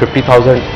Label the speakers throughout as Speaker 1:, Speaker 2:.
Speaker 1: 50,000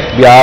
Speaker 1: FBI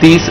Speaker 1: 30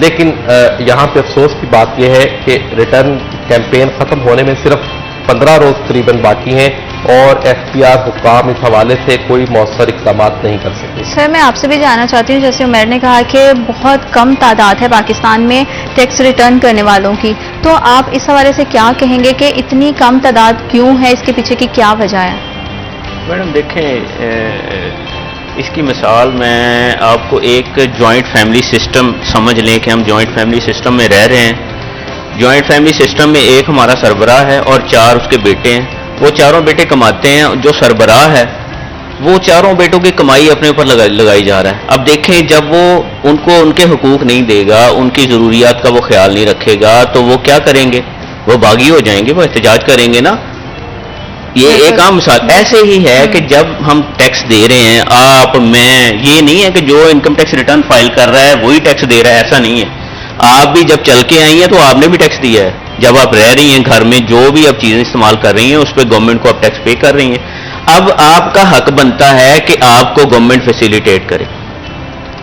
Speaker 1: لیکن یہاں پہ افسوس کی بات یہ ہے کہ ریٹرن کیمپین ختم ہونے میں صرف 15 روز تقریباً باقی ہیں اور FBR حکام اس حوالے سے کوئی مؤثر اقدامات نہیں کر سکتے.
Speaker 2: سر میں آپ سے بھی جاننا چاہتی ہوں، جیسے عمیر نے کہا کہ بہت کم تعداد ہے پاکستان میں ٹیکس ریٹرن کرنے والوں کی، تو آپ اس حوالے سے کیا کہیں گے کہ اتنی کم تعداد کیوں ہے، اس کے پیچھے کی کیا وجہ ہے؟
Speaker 3: میڈم دیکھیں، اس کی مثال میں آپ کو ایک جوائنٹ فیملی سسٹم سمجھ لیں کہ ہم جوائنٹ فیملی سسٹم میں رہ رہے ہیں. جوائنٹ فیملی سسٹم میں ایک ہمارا سربراہ ہے اور 4 اس کے بیٹے ہیں. وہ چاروں بیٹے کماتے ہیں. جو سربراہ ہے وہ چاروں بیٹوں کی کمائی اپنے اوپر لگائی جا رہا ہے. اب دیکھیں جب وہ ان کو ان کے حقوق نہیں دے گا، ان کی ضروریات کا وہ خیال نہیں رکھے گا، تو وہ کیا کریں گے؟ وہ باغی ہو جائیں گے، وہ احتجاج کریں گے نا. یہ ایک عام مثال. ایسے ہی ہے کہ جب ہم ٹیکس دے رہے ہیں، آپ میں، یہ نہیں ہے کہ جو انکم ٹیکس ریٹرن فائل کر رہا ہے وہی ٹیکس دے رہا ہے، ایسا نہیں ہے. آپ بھی جب چل کے آئی ہیں تو آپ نے بھی ٹیکس دیا ہے. جب آپ رہ رہی ہیں گھر میں، جو بھی آپ چیزیں استعمال کر رہی ہیں اس پہ گورنمنٹ کو آپ ٹیکس پے کر رہی ہیں. اب آپ کا حق بنتا ہے کہ آپ کو گورنمنٹ فیسیلیٹیٹ کرے.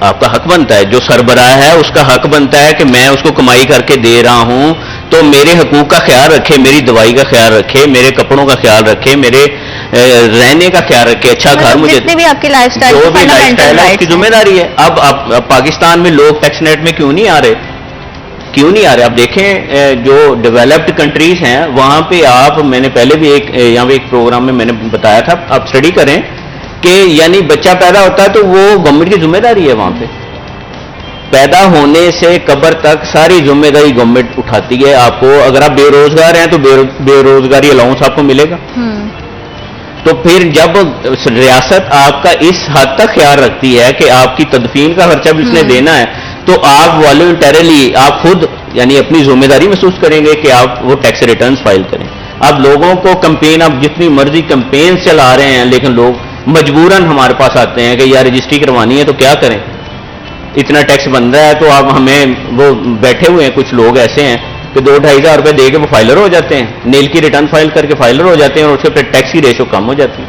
Speaker 3: آپ کا حق بنتا ہے، جو سربراہ ہے اس کا حق بنتا ہے کہ میں اس کو کمائی کر کے دے رہا ہوں تو میرے حقوق کا خیال رکھے، میری دوائی کا خیال رکھے، میرے کپڑوں کا خیال رکھے، میرے رہنے کا خیال رکھے، اچھا گھر مجھے،
Speaker 2: جتنی بھی آپ کی لائف اسٹائل،
Speaker 3: جو بھی لائف اسٹائل ہے اس کی ذمہ داری ہے. اب پاکستان میں لوگ ٹیکس نیٹ میں کیوں نہیں آ رہے؟ کیوں نہیں آ رہے؟ آپ دیکھیں جو ڈیولپڈ کنٹریز ہیں وہاں پہ آپ، میں نے پہلے بھی یہاں پہ ایک پروگرام میں نے بتایا تھا، آپ اسٹڈی کریں کہ یعنی بچہ پیدا ہوتا ہے تو وہ گورنمنٹ کی ذمہ داری ہے. وہاں پہ پیدا ہونے سے قبر تک ساری ذمہ داری گورنمنٹ اٹھاتی ہے. آپ کو اگر آپ بے روزگار ہیں تو بے روزگاری الاؤنس آپ کو ملے گا. تو پھر جب ریاست آپ کا اس حد تک خیال رکھتی ہے کہ آپ کی تدفین کا خرچہ بھی اس نے دینا ہے، تو آپ والنٹریلی آپ خود یعنی اپنی ذمہ داری محسوس کریں گے کہ آپ وہ ٹیکس ریٹرنز فائل کریں. اب لوگوں کو کمپین، آپ جتنی مرضی کمپین چلا رہے ہیں لیکن لوگ مجبوراً ہمارے پاس آتے ہیں کہ یار رجسٹری کروانی ہے تو کیا کریں، اتنا ٹیکس بن رہا ہے. تو آپ ہمیں، وہ بیٹھے ہوئے ہیں کچھ لوگ ایسے ہیں کہ 2-2.5 ہزار روپے دے کے وہ فائلر ہو جاتے ہیں، نیل کی ریٹرن فائل کر کے فائلر ہو جاتے ہیں اور اس کے پھر ٹیکس کی ریشو کم ہو جاتی ہے.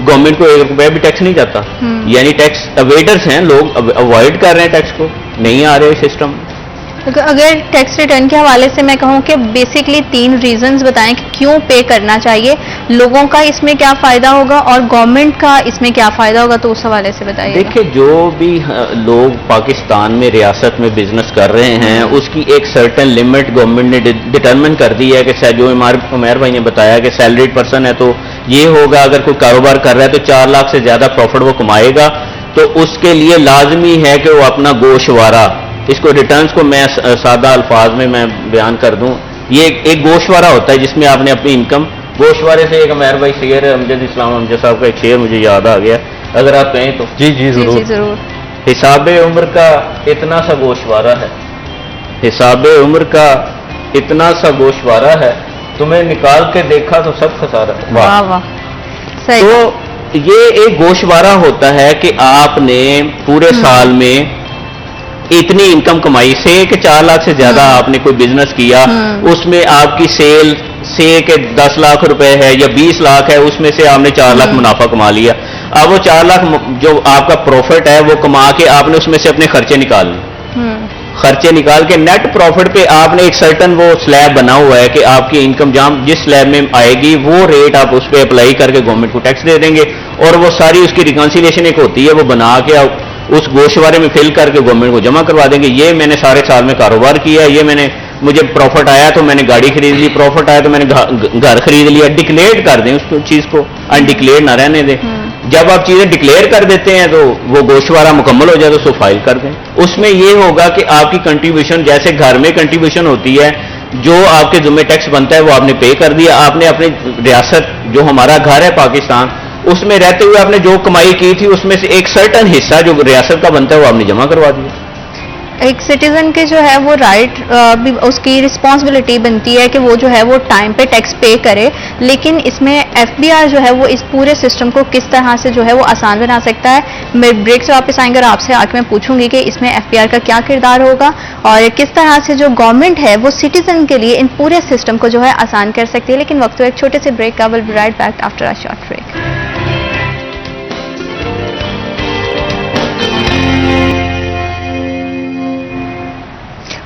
Speaker 3: گورنمنٹ کو 1 روپیہ بھی ٹیکس نہیں جاتا. یعنی ٹیکس اویڈرز ہیں، لوگ اوائڈ کر رہے ہیں ٹیکس کو، نہیں آ رہے سسٹم.
Speaker 2: اگر ٹیکس ریٹرن کے حوالے سے میں کہوں کہ بیسکلی 3 ریزنز بتائیں کہ کیوں پے کرنا چاہیے، لوگوں کا اس میں کیا فائدہ ہوگا اور گورنمنٹ کا اس میں کیا فائدہ ہوگا، تو اس حوالے سے بتائیے.
Speaker 3: دیکھیں جو بھی لوگ پاکستان میں ریاست میں بزنس کر رہے ہیں اس کی ایک سرٹن لمٹ گورنمنٹ نے ڈٹرمن کر دی ہے کہ جو عمیر بھائی نے بتایا کہ سیلریڈ پرسن ہے تو یہ ہوگا، اگر کوئی کاروبار کر رہا ہے تو 4 لاکھ سے زیادہ پروفٹ وہ کمائے گا تو اس کے لیے لازمی ہے کہ وہ اپنا گوشوارہ، اس کو ریٹرنز کو میں سادہ الفاظ میں بیان کر دوں، یہ ایک گوشوارہ ہوتا ہے جس میں آپ نے اپنی انکم، گوشوارے سے ایک عمیر بھائی شعر ہے امجد اسلام امجد صاحب کا ایک شعر مجھے یاد آ گیا، اگر آپ کہیں تو.
Speaker 1: جی ضرور.
Speaker 3: حساب عمر کا اتنا سا گوشوارہ ہے، حساب عمر کا اتنا سا گوشوارہ ہے، تمہیں نکال کے دیکھا تو سب خسارہ.
Speaker 2: واہ واہ، صحیح.
Speaker 3: تو یہ ایک گوشوارہ ہوتا ہے کہ آپ نے پورے سال میں اتنی انکم کمائی سے کہ 4 لاکھ سے زیادہ آپ نے کوئی بزنس کیا، اس میں آپ کی سیل سے کہ 10 لاکھ روپے ہے یا 20 لاکھ ہے، اس میں سے آپ نے 4 لاکھ منافع کما لیا. اب وہ 4 لاکھ جو آپ کا پروفٹ ہے وہ کما کے آپ نے اس میں سے اپنے خرچے نکال لیے. خرچے نکال کے نیٹ پروفٹ پہ آپ نے ایک سرٹن وہ سلیب بنا ہوا ہے کہ آپ کی انکم جس سلیب میں آئے گی وہ ریٹ آپ اس پہ اپلائی کر کے گورنمنٹ کو ٹیکس دے دیں گے، اور وہ ساری اس کی ریکنسیلیشن ایک ہوتی ہے، وہ بنا کے اس گوشوارے میں فل کر کے گورنمنٹ کو جمع کروا دیں گے. یہ میں نے سارے سال میں کاروبار کیا، یہ میں نے، مجھے پروفٹ آیا تو میں نے گاڑی خرید لی، پروفٹ آیا تو میں نے گھر خرید لیا. ڈکلیئر کر دیں اس چیز کو، انڈکلیئر نہ رہنے دیں. جب آپ چیزیں ڈکلیئر کر دیتے ہیں تو وہ گوشوارہ مکمل ہو جائے تو اس کو فائل کر دیں. اس میں یہ ہوگا کہ آپ کی کنٹریبیوشن، جیسے گھر میں کنٹریبیوشن ہوتی ہے، جو آپ کے ذمہ ٹیکس بنتا ہے وہ آپ نے پے کر دیا. آپ نے اپنی ریاست، جو ہمارا گھر ہے پاکستان، اس میں رہتے ہوئے آپ نے جو کمائی کی تھی اس میں سے ایک سرٹن حصہ جو ریاست کا بنتا ہے وہ آپ نے جمع کروا دیا.
Speaker 2: ایک سٹیزن کے جو ہے وہ رائٹ، اس کی رسپانسبلٹی بنتی ہے کہ وہ جو ہے وہ ٹائم پہ ٹیکس پے کرے، لیکن اس میں FBR جو ہے وہ اس پورے سسٹم کو کس طرح سے جو ہے وہ آسان بنا سکتا ہے. میں بریک سے واپس آئیں گے اور آپ سے آ کے میں پوچھوں گی کہ اس میں FBR کا کیا کردار ہوگا اور کس طرح سے جو گورنمنٹ ہے وہ سٹیزن کے لیے ان پورے سسٹم کو جو ہے آسان کر سکتی ہے. لیکن وقت ایک چھوٹے سے بریک کا، will be right back after a short break.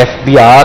Speaker 1: FBR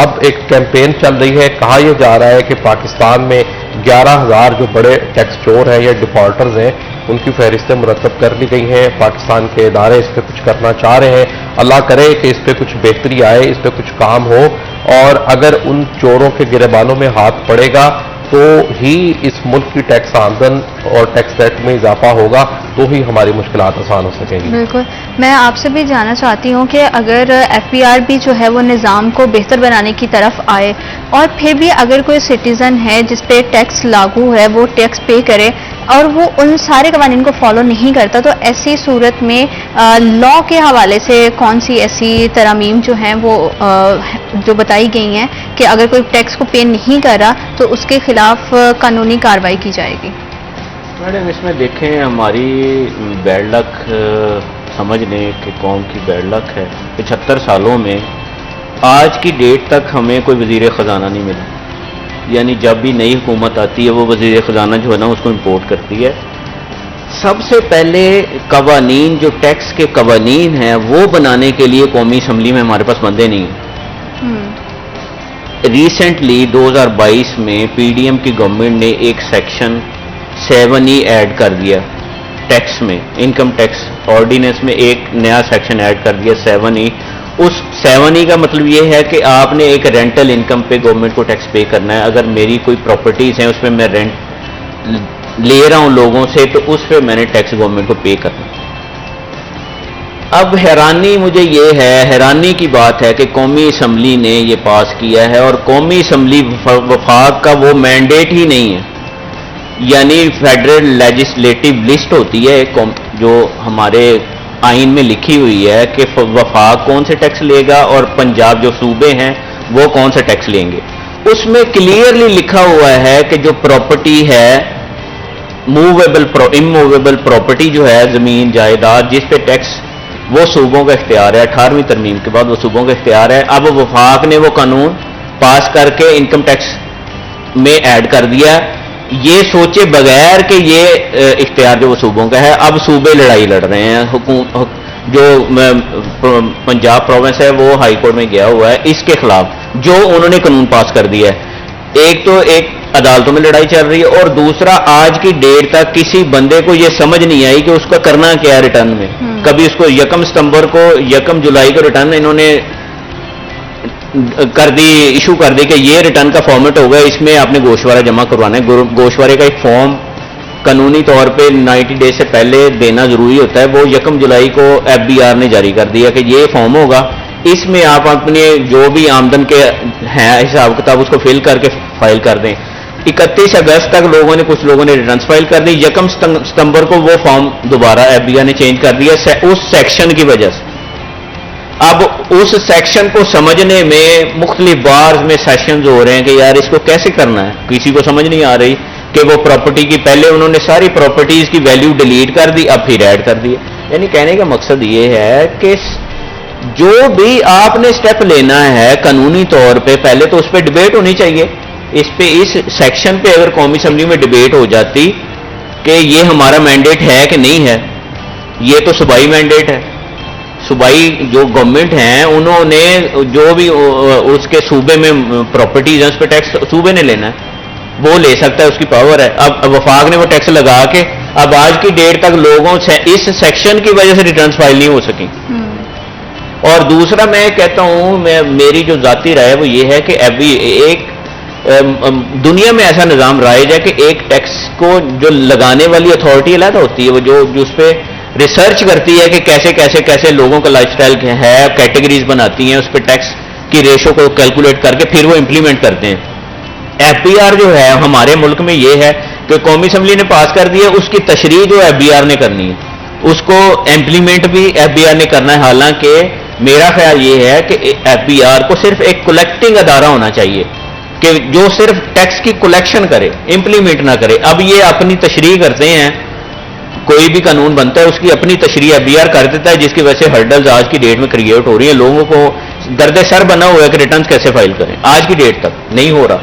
Speaker 1: اب ایک کیمپین چل رہی ہے، کہا یہ جا رہا ہے کہ پاکستان میں 11,000 جو بڑے ٹیکس چور ہیں یا ڈیفالٹرز ہیں ان کی فہرستیں مرتب کر لی گئی ہیں. پاکستان کے ادارے اس پہ کچھ کرنا چاہ رہے ہیں. اللہ کرے کہ اس پہ کچھ بہتری آئے، اس پہ کچھ کام ہو، اور اگر ان چوروں کے گریبانوں میں ہاتھ پڑے گا تو ہی اس ملک کی ٹیکس آمدن اور ٹیکس ریٹ میں اضافہ ہوگا، تو ہی ہماری مشکلات آسان ہو سکیں گی.
Speaker 2: بالکل. میں آپ سے بھی جاننا چاہتی ہوں کہ اگر ایف پی آر بھی جو ہے وہ نظام کو بہتر بنانے کی طرف آئے، اور پھر بھی اگر کوئی سٹیزن ہے جس پہ ٹیکس لاگو ہے وہ ٹیکس پے کرے اور وہ ان سارے قوانین کو فالو نہیں کرتا، تو ایسی صورت میں لا کے حوالے سے کون سی ایسی ترامیم جو ہیں وہ جو بتائی گئی ہیں کہ اگر کوئی ٹیکس کو پے نہیں کر رہا تو اس کے خلاف قانونی کارروائی کی جائے گی؟
Speaker 3: میڈم اس میں دیکھیں ہماری بیڈ لک سمجھ لیں کہ قوم کی بیڈ لک ہے. 75 سالوں میں آج کی ڈیٹ تک ہمیں کوئی وزیر خزانہ نہیں ملا. یعنی جب بھی نئی حکومت آتی ہے وہ وزیر خزانہ جو ہے نا اس کو امپورٹ کرتی ہے. سب سے پہلے قوانین جو ٹیکس کے قوانین ہیں وہ بنانے کے لیے قومی اسمبلی میں ہمارے پاس بندے نہیں ہیں. ریسنٹلی 2022 میں پی ڈی ایم کی گورنمنٹ نے ایک سیکشن 7E ایڈ کر دیا ٹیکس میں، انکم ٹیکس آرڈیننس میں ایک نیا سیکشن ایڈ کر دیا 7E. اس 7E کا مطلب یہ ہے کہ آپ نے ایک رینٹل انکم پہ گورنمنٹ کو ٹیکس پے کرنا ہے. اگر میری کوئی پراپرٹیز ہیں اس پہ میں رینٹ لے رہا ہوں لوگوں سے تو اس پہ میں نے ٹیکس گورنمنٹ کو پے کرنا. اب حیرانی مجھے یہ ہے، حیرانی کی بات ہے کہ قومی اسمبلی نے یہ پاس کیا ہے اور قومی اسمبلی وفاق کا وہ مینڈیٹ ہی نہیں ہے. یعنی فیڈرل لیجسلیٹو لسٹ ہوتی ہے جو ہمارے آئین میں لکھی ہوئی ہے کہ وفاق کون سے ٹیکس لے گا اور پنجاب جو صوبے ہیں وہ کون سے ٹیکس لیں گے. اس میں کلیئرلی لکھا ہوا ہے کہ جو پراپرٹی ہے اموویبل پراپرٹی جو ہے زمین جائیداد جس پہ ٹیکس وہ صوبوں کا اختیار ہے. 18ویں ترمیم کے بعد وہ صوبوں کا اختیار ہے. اب وفاق نے وہ قانون پاس کر کے انکم ٹیکس میں ایڈ کر دیا یہ سوچے بغیر کہ یہ اختیار جو وہ صوبوں کا ہے. اب صوبے لڑائی لڑ رہے ہیں. جو پنجاب پروونس ہے وہ ہائی کورٹ میں گیا ہوا ہے اس کے خلاف جو انہوں نے قانون پاس کر دیا ہے. ایک عدالتوں میں لڑائی چل رہی ہے اور دوسرا آج کی ڈیٹ تک کسی بندے کو یہ سمجھ نہیں آئی کہ اس کا کرنا کیا ہے ریٹرن میں. کبھی اس کو 1 ستمبر کو 1 جولائی کو ریٹرن انہوں نے ایشو کر دی کہ یہ ریٹرن کا فارمیٹ ہوگا، اس میں آپ نے گوشوارہ جمع کروانا ہے. گوشوارے کا ایک فارم قانونی طور پہ 90 ڈیز سے پہلے دینا ضروری ہوتا ہے. وہ 1 جولائی کو FBR نے جاری کر دیا کہ یہ فارم ہوگا، اس میں آپ اپنے جو بھی آمدن کے ہیں حساب کتاب اس کو فل کر کے فائل کر دیں. 31 اگست تک کچھ لوگوں نے ریٹرنس فائل کر دی. 1 ستمبر کو وہ فارم دوبارہ FBR نے چینج کر دیا اس سیکشن کی وجہ سے. اب اس سیکشن کو سمجھنے میں مختلف بار میں سیشنز ہو رہے ہیں کہ یار اس کو کیسے کرنا ہے. کسی کو سمجھ نہیں آ رہی کہ وہ پراپرٹی کی پہلے انہوں نے ساری پراپرٹیز کی ویلیو ڈیلیٹ کر دی اب پھر ایڈ کر دی. یعنی کہنے کا مقصد یہ ہے کہ جو بھی آپ نے سٹیپ لینا ہے قانونی طور پہ پہلے تو اس پہ ڈبیٹ ہونی چاہیے. اس سیکشن پہ اگر قومی اسمبلی میں ڈبیٹ ہو جاتی کہ یہ ہمارا مینڈیٹ ہے کہ نہیں ہے، یہ تو صوبائی مینڈیٹ ہے. صوبائی جو گورنمنٹ ہیں انہوں نے جو بھی اس کے صوبے میں پراپرٹیز ہیں اس پہ ٹیکس صوبے نے لینا ہے، وہ لے سکتا ہے، اس کی پاور ہے. اب وفاق نے وہ ٹیکس لگا کے اب آج کی ڈیٹ تک لوگوں سے اس سیکشن کی وجہ سے ریٹرنس فائل نہیں ہو سکی. اور دوسرا میں کہتا ہوں میری جو ذاتی رائے وہ یہ ہے کہ ایک دنیا میں ایسا نظام رائج ہے کہ ایک ٹیکس کو جو لگانے والی اتھارٹی علیحدہ ہوتی ہے وہ جو اس پہ ریسرچ کرتی ہے کہ کیسے لوگوں کا لائف سٹائل ہے، کیٹیگریز بناتی ہیں، اس پہ ٹیکس کی ریشو کو کیلکولیٹ کر کے پھر وہ امپلیمنٹ کرتے ہیں. FBR جو ہے ہمارے ملک میں یہ ہے کہ قومی اسمبلی نے پاس کر دیا، اس کی تشریح جو FBR نے کرنی ہے، اس کو امپلیمنٹ بھی FBR نے کرنا ہے. حالانکہ میرا خیال یہ ہے کہ FBR کو صرف ایک کلیکٹنگ ادارہ ہونا چاہیے کہ جو صرف ٹیکس کی کلیکشن کرے، امپلیمنٹ نہ کرے. اب یہ اپنی تشریح کرتے ہیں، کوئی بھی قانون بنتا ہے اس کی اپنی تشریح FBR کر دیتا ہے جس کی وجہ سے ہرڈلز آج کی ڈیٹ میں کریٹ ہو رہی ہیں. لوگوں کو درد سر بنا ہوا ہے کہ ریٹرنز کیسے فائل کریں. آج کی ڈیٹ تک نہیں ہو رہا.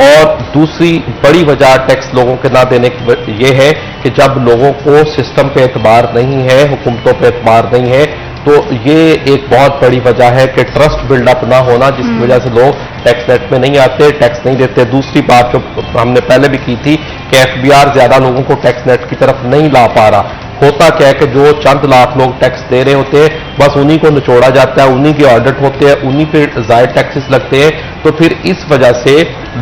Speaker 1: اور دوسری بڑی وجہ ٹیکس لوگوں کے نہ دینے کی یہ ہے کہ جب لوگوں کو سسٹم پہ اعتبار نہیں ہے، حکومتوں پہ اعتبار نہیں ہے، تو یہ ایک بہت بڑی وجہ ہے کہ ٹرسٹ بلڈ اپ نہ ہونا، جس کی وجہ سے لوگ ٹیکس نیٹ میں نہیں آتے، ٹیکس نہیں دیتے۔ دوسری بات جو ہم نے پہلے بھی کی تھی کہ FBR زیادہ لوگوں کو ٹیکس نیٹ کی طرف نہیں لا پا رہا۔ ہوتا کیا ہے کہ جو چند لاکھ لوگ ٹیکس دے رہے ہوتے ہیں، بس انہی کو نچوڑا جاتا ہے، انہی کے آڈٹ ہوتے ہیں، انہی پہ زائد ٹیکسز لگتے ہیں، تو پھر اس وجہ سے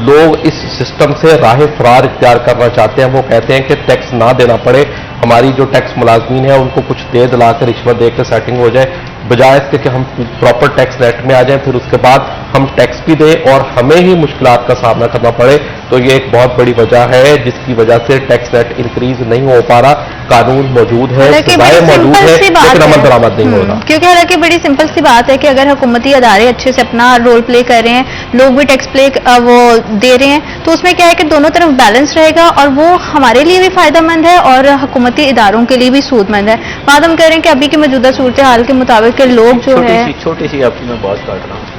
Speaker 1: لوگ اس سسٹم سے راہ فرار اختیار کرنا چاہتے ہیں۔ وہ کہتے ہیں کہ ٹیکس نہ دینا پڑے، ہماری جو ٹیکس ملازمین ہیں ان کو کچھ دے دلا کر رشوت دے کے سیٹنگ ہو جائے، بجائے اس کے کہ ہم پراپر ٹیکس نیٹ میں آ جائیں، پھر اس کے بعد ہم ٹیکس بھی دیں اور ہمیں ہی مشکلات کا سامنا کرنا پڑے۔ تو یہ ایک بہت بڑی وجہ ہے جس کی وجہ سے ٹیکس نیٹ انکریز نہیں ہو پا رہا۔ قانون موجود ہے، سزائیں موجود ہے، لیکن عمل درآمد نہیں ہو رہا۔
Speaker 2: کیونکہ حالانکہ بڑی سمپل سی بات ہے کہ اگر حکومتی ادارے اچھے سے اپنا رول پلے کر رہے ہیں، لوگ بھی ٹیکس پلے وہ دے رہے ہیں، تو اس میں کیا ہے کہ دونوں طرف بیلنس رہے گا اور وہ ہمارے لیے بھی فائدہ مند ہے اور حکومتی اداروں کے لیے بھی سود مند ہے۔ بات ہم کہہ رہے ہیں کہ ابھی کی موجودہ صورتحال کے مطابق کہ لوگ جو ہے
Speaker 3: چھوٹی سی آپ کی میں بات کاٹ رہا ہوں۔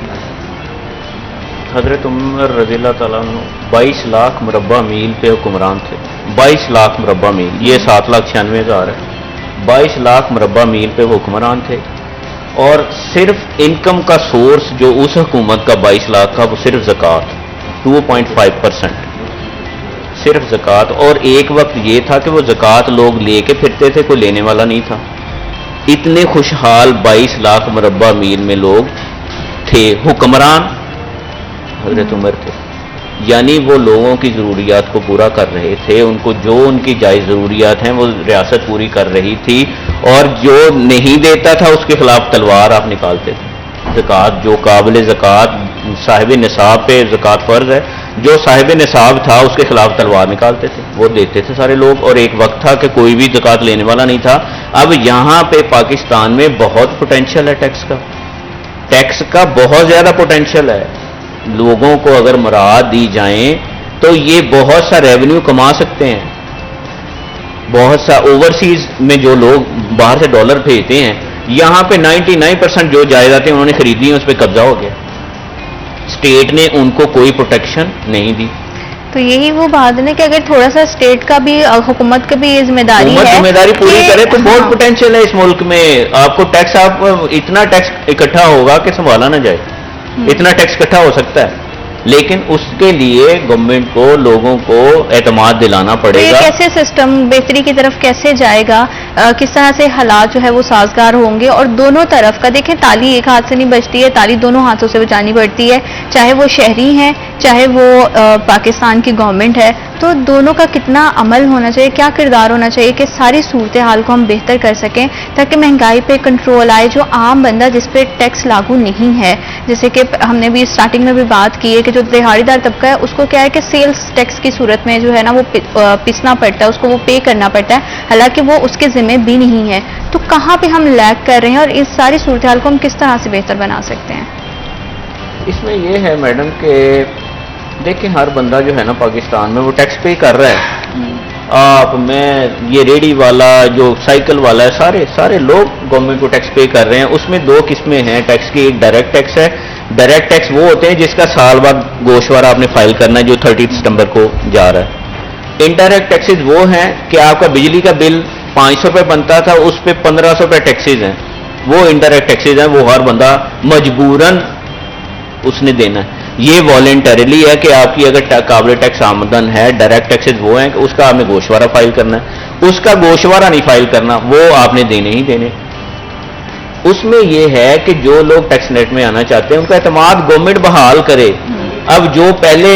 Speaker 3: حضرت عمر رضی اللہ تعالیٰ عنہ 22 لاکھ مربع میل پہ حکمران تھے۔ 22 لاکھ مربع میل، یہ 7,96,000 ہے۔ 22 لاکھ مربع میل پہ وہ حکمران تھے، اور صرف انکم کا سورس جو اس حکومت کا 22 لاکھ کا وہ صرف زکوٰۃ 2.5%، صرف زکوٰۃ۔ اور ایک وقت یہ تھا کہ وہ زکوٰۃ لوگ لے کے پھرتے تھے، کوئی لینے والا نہیں تھا۔ اتنے خوشحال 22 لاکھ مربع میل میں لوگ تھے، حکمران حضرت عمر تھے، یعنی وہ لوگوں کی ضروریات کو پورا کر رہے تھے، ان کو جو ان کی جائز ضروریات ہیں وہ ریاست پوری کر رہی تھی، اور جو نہیں دیتا تھا اس کے خلاف تلوار آپ نکالتے تھے۔ زکوٰۃ جو قابل زکوٰۃ صاحب نصاب پہ زکوٰۃ فرض ہے، جو صاحب نصاب تھا اس کے خلاف تلوار نکالتے تھے، وہ دیتے تھے سارے لوگ، اور ایک وقت تھا کہ کوئی بھی زکوٰۃ لینے والا نہیں تھا۔ اب یہاں پہ پاکستان میں بہت پوٹینشیل ہے ٹیکس کا بہت زیادہ پوٹینشیل ہے۔ لوگوں کو اگر مراعات دی جائیں تو یہ بہت سا ریونیو کما سکتے ہیں۔ بہت سا اوورسیز میں جو لوگ باہر سے ڈالر بھیجتے ہیں، یہاں پہ 99% جو جائیدادیں انہوں نے خریدی ہیں اس پہ قبضہ ہو گیا، اسٹیٹ نے ان کو کوئی پروٹیکشن نہیں دی۔
Speaker 2: تو یہی وہ بات ہے نا کہ اگر تھوڑا سا اسٹیٹ کا بھی، حکومت کا بھی یہ ذمہ داری ہے،
Speaker 3: ذمہ داری پوری کرے تو بہت پوٹینشیل ہے اس ملک میں۔ آپ کو ٹیکس، آپ اتنا ٹیکس اکٹھا ہوگا کہ سنبھالا نہ جائے، اتنا ٹیکس اکٹھا ہو سکتا ہے، لیکن اس کے لیے گورنمنٹ کو لوگوں کو اعتماد دلانا پڑے گا۔
Speaker 2: کیسے سسٹم بہتری کی طرف کیسے جائے گا، کس طرح سے حالات جو ہے وہ سازگار ہوں گے، اور دونوں طرف کا دیکھیں، تالی ایک ہاتھ سے نہیں بجتی ہے، تالی دونوں ہاتھوں سے بجانی پڑتی ہے، چاہے وہ شہری ہیں چاہے وہ پاکستان کی گورنمنٹ ہے۔ تو دونوں کا کتنا عمل ہونا چاہیے، کیا کردار ہونا چاہیے کہ ساری صورتحال کو ہم بہتر کر سکیں، تاکہ مہنگائی پہ کنٹرول آئے۔ جو عام بندہ جس پہ ٹیکس لاگو نہیں ہے، جیسے کہ ہم نے بھی اسٹارٹنگ میں بھی بات کی ہے کہ جو دہاڑی دار طبقہ ہے اس کو کیا ہے کہ سیلز ٹیکس کی صورت میں جو ہے نا وہ پسنا پڑتا ہے، اس کو وہ پے کرنا پڑتا ہے، حالانکہ وہ اس کے ذمہ بھی نہیں ہے۔ تو کہاں پہ ہم لیگ کر رہے ہیں، اور اس ساری صورتحال کو ہم کس طرح سے بہتر بنا سکتے ہیں؟
Speaker 3: اس میں یہ ہے میڈم کہ دیکھیں، ہر بندہ جو ہے نا پاکستان میں وہ ٹیکس پے کر رہا ہے۔ آپ، میں، یہ ریڑھی والا، جو سائیکل والا ہے، سارے لوگ گورنمنٹ کو ٹیکس پے کر رہے ہیں۔ اس میں دو قسمیں ہیں ٹیکس کی، ایک ڈائریکٹ ٹیکس ہے۔ ڈائریکٹ ٹیکس وہ ہوتے ہیں جس کا سال بعد گوشوارہ آپ نے فائل کرنا ہے، جو 30 ستمبر کو جا رہا ہے۔ انڈائریکٹ ٹیکسز وہ ہیں کہ آپ کا بجلی کا بل 500 روپے بنتا تھا، اس پہ 1500 روپے ٹیکسز ہیں، وہ انڈائریکٹ ٹیکسز ہیں، وہ ہر بندہ مجبوراً اس نے دینا ہے۔ یہ والنٹریلی ہے کہ آپ کی اگر قابل ٹیکس آمدن ہے۔ ڈائریکٹ ٹیکسز وہ ہیں کہ اس کا آپ نے گوشوارہ فائل کرنا ہے، اس کا گوشوارہ نہیں فائل کرنا، وہ آپ نے دینے ہی دینے۔ اس میں یہ ہے کہ جو لوگ ٹیکس نیٹ میں آنا چاہتے ہیں ان کا اعتماد گورنمنٹ بحال کرے۔ اب جو پہلے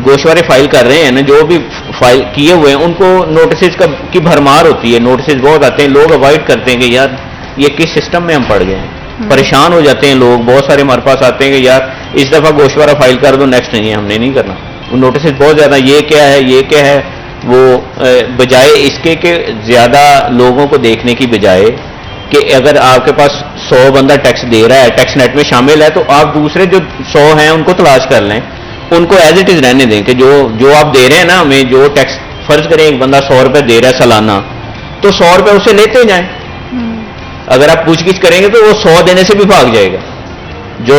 Speaker 3: گوشوارے فائل کر رہے ہیں نا، جو بھی فائل کیے ہوئے ہیں، ان کو نوٹسز کی بھرمار ہوتی ہے، نوٹسز بہت آتے ہیں، لوگ اوائڈ کرتے ہیں کہ یار یہ کس سسٹم میں ہم پڑ گئے ہیں، پریشان ہو جاتے ہیں لوگ۔ بہت سارے ہمارے پاس آتے ہیں کہ یار اس دفعہ گوشوارہ فائل کر دو، نیکسٹ نہیں، ہم نے نہیں کرنا۔ وہ نوٹسز بہت زیادہ، یہ کیا ہے، یہ کیا ہے، وہ بجائے اس کے کہ زیادہ لوگوں کو دیکھنے کی بجائے کہ اگر آپ کے پاس 100 بندہ ٹیکس دے رہا ہے، ٹیکس نیٹ میں شامل ہے، تو آپ دوسرے جو 100 ہیں ان کو تلاش کر لیں، ان کو ایز اٹ از رہنے دیں کہ جو آپ دے رہے ہیں نا ہمیں، جو ٹیکس فرض کریں ایک بندہ 100 روپے دے رہا ہے سالانہ، تو 100 روپے اسے لیتے جائیں۔ اگر آپ پوچھ گچھ کریں گے تو وہ 100 دینے سے بھی بھاگ جائے گا۔ جو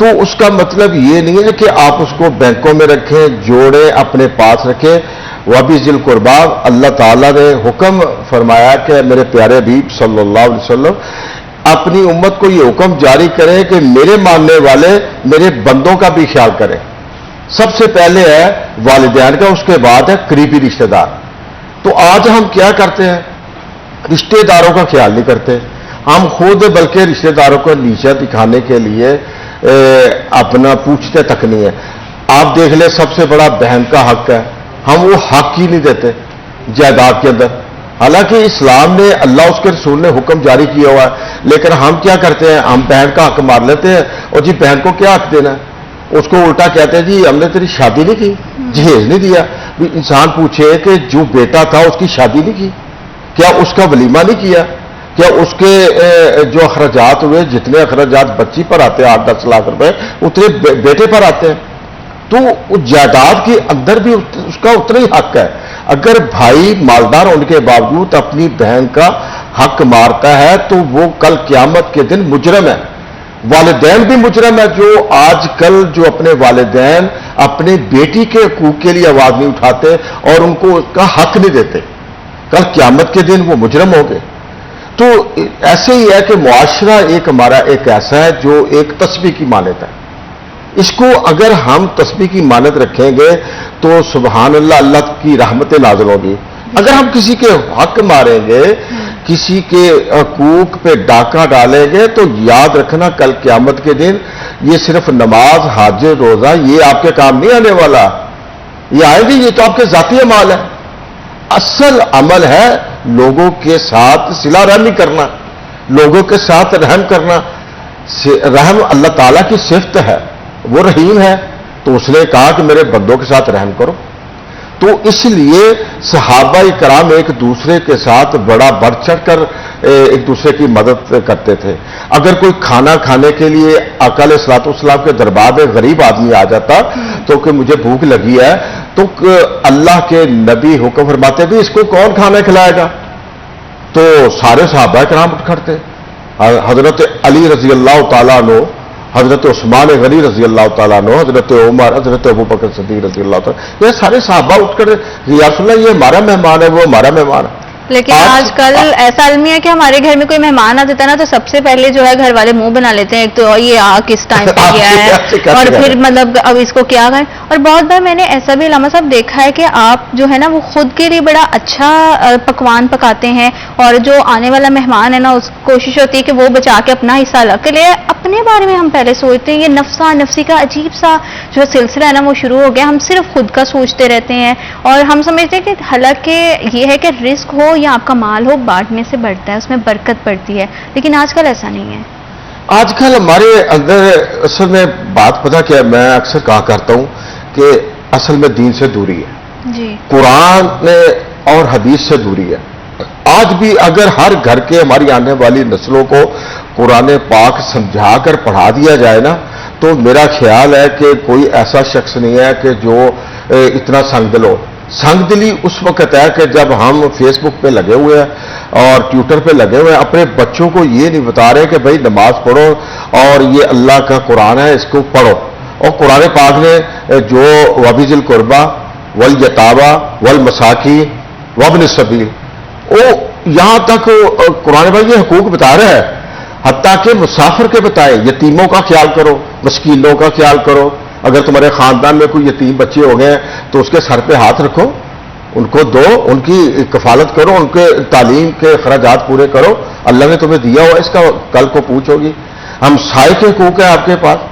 Speaker 4: تو اس کا مطلب یہ نہیں ہے کہ آپ اس کو بینکوں میں رکھیں، جوڑیں، اپنے پاس رکھیں. وَبِذِي ذِی الْقُرْبَىٰ اللہ تعالیٰ نے حکم فرمایا کہ میرے پیارے حبیب صلی اللہ علیہ وسلم اپنی امت کو یہ حکم جاری کریں کہ میرے ماننے والے میرے بندوں کا بھی خیال کریں. سب سے پہلے ہے والدین کا، اس کے بعد ہے قریبی رشتہ دار. تو آج ہم کیا کرتے ہیں؟ رشتہ داروں کا خیال نہیں کرتے ہم خود، بلکہ رشتہ داروں کو نیچا دکھانے کے لیے اپنا پوچھتے تک نہیں ہے. آپ دیکھ لیں سب سے بڑا بہن کا حق ہے، ہم وہ حق ہی نہیں دیتے جائیداد کے اندر. حالانکہ اسلام نے، اللہ اس کے رسول نے حکم جاری کیا ہوا ہے، لیکن ہم کیا کرتے ہیں؟ ہم بہن کا حق مار لیتے ہیں. اور جی بہن کو کیا حق دینا ہے؟ اس کو الٹا کہتے ہیں جی ہم نے تیری شادی نہیں کی، جہیز نہیں دیا. انسان پوچھے کہ جو بیٹا تھا اس کی شادی نہیں کی، کیا اس کا ولیمہ نہیں کیا؟ کیا اس کے جو اخراجات ہوئے، جتنے اخراجات بچی پر آتے ہیں 8-10 لاکھ روپے، اتنے بیٹے پر آتے ہیں. تو جائیداد کے اندر بھی اس کا اتنا ہی حق ہے. اگر بھائی مالدار ہونے کے باوجود اپنی بہن کا حق مارتا ہے تو وہ کل قیامت کے دن مجرم ہے. والدین بھی مجرم ہے، جو آج کل جو اپنے والدین اپنے بیٹی کے حقوق کے لیے آواز نہیں اٹھاتے اور ان کو اس کا حق نہیں دیتے، کل قیامت کے دن وہ مجرم ہو گئے. تو ایسے ہی ہے کہ معاشرہ ہمارا ایک ایسا ہے جو ایک تسبیح کی مانت ہے. اس کو اگر ہم تسبیح کی مانت رکھیں گے تو سبحان اللہ، اللہ کی رحمتیں نازل ہوگی. اگر ہم کسی کے حق ماریں گے، کسی کے حقوق پہ ڈاکہ ڈالیں گے، تو یاد رکھنا کل قیامت کے دن یہ صرف نماز، حج، روزہ یہ آپ کے کام نہیں آنے والا. یہ آئے گی، یہ تو آپ کے ذاتی اعمال ہے. اصل عمل ہے لوگوں کے ساتھ صلہ رحمی کرنا، لوگوں کے ساتھ رحم کرنا. رحم اللہ تعالیٰ کی صفت ہے، وہ رحیم ہے. تو اس نے کہا کہ میرے بندوں کے ساتھ رحم کرو. تو اس لیے صحابہ کرام ایک دوسرے کے ساتھ بڑا بڑھ چڑھ کر ایک دوسرے کی مدد کرتے تھے. اگر کوئی کھانا کھانے کے لیے آقا علیہ الصلوۃ والسلام کے دربار میں غریب آدمی آ جاتا تو کہ مجھے بھوک لگی ہے، تو اللہ کے نبی حکم فرماتے بھی اس کو کون کھانا کھلائے گا؟ تو سارے صحابہ کرام اٹھ کھڑتے. حضرت علی رضی اللہ تعالیٰ عنہ، حضرت عثمان غنی رضی اللہ تعالیٰ عنہ، حضرت عمر، حضرت ابوبکر صدیق رضی اللہ تعالیٰ، یہ سارے صحابہ اٹھ کر یا رسول اللہ یہ ہمارا مہمان ہے، وہ ہمارا مہمان ہے.
Speaker 2: لیکن آج کل ایسا عالمی ہے کہ ہمارے گھر میں کوئی مہمان آ جاتا ہے نا تو سب سے پہلے جو ہے گھر والے منہ بنا لیتے ہیں، ایک تو یہ کس ٹائم پہ گیا ہے اور پھر مطلب اب اس کو کیا کریں. اور بہت بار میں نے ایسا بھی علامہ صاحب دیکھا ہے کہ آپ جو ہے نا وہ خود کے لیے بڑا اچھا پکوان پکاتے ہیں اور جو آنے والا مہمان ہے نا اس کوشش ہوتی ہے کہ وہ بچا کے اپنا حصہ الگ کے لیے. اپنے بارے میں ہم پہلے سوچتے ہیں، یہ نفسا نفسی کا عجیب سا جو سلسلہ ہے نا وہ شروع ہو گیا. ہم صرف خود کا سوچتے رہتے ہیں اور ہم سمجھتے ہیں کہ حالانکہ یہ ہے کہ رزق ہو یا آپ کا مال ہو بانٹنے سے بڑھتا ہے، اس میں برکت پڑتی ہے، لیکن آج کل ایسا نہیں ہے.
Speaker 4: آج کل ہمارے اندر اصل میں بات پتہ کیا، میں اکثر کہا کرتا ہوں کہ اصل میں دین سے دوری ہے
Speaker 2: جی،
Speaker 4: قرآن اور حدیث سے دوری ہے. آج بھی اگر ہر گھر کے ہماری آنے والی نسلوں کو قرآن پاک سمجھا کر پڑھا دیا جائے نا تو میرا خیال ہے کہ کوئی ایسا شخص نہیں ہے کہ جو اتنا سنگ دل ہو. سنگ دلی اس وقت ہے کہ جب ہم فیس بک پہ لگے ہوئے ہیں اور ٹویٹر پہ لگے ہوئے ہیں، اپنے بچوں کو یہ نہیں بتا رہے کہ بھائی نماز پڑھو اور یہ اللہ کا قرآن ہے اس کو پڑھو. اور قرآن پاک نے جو وَبِذِی ذِی الْقُرْبَىٰ وَالْیَتَامَىٰ وَالْمَسَاکِینِ وَابْنِ السَّبِیلِ، وہ یہاں تک قرآن پاک یہ حقوق بتا رہا ہے، حتیٰ کہ مسافر کے بتائے، یتیموں کا خیال کرو، مسکینوں کا خیال کرو. اگر تمہارے خاندان میں کوئی یتیم بچے ہو گئے تو اس کے سر پہ ہاتھ رکھو، ان کو دو، ان کی کفالت کرو، ان کے تعلیم کے اخراجات پورے کرو. اللہ نے تمہیں دیا ہوا اس کا کل کو پوچھو گی. ہم سائے کے حقوق ہیں آپ کے پاس.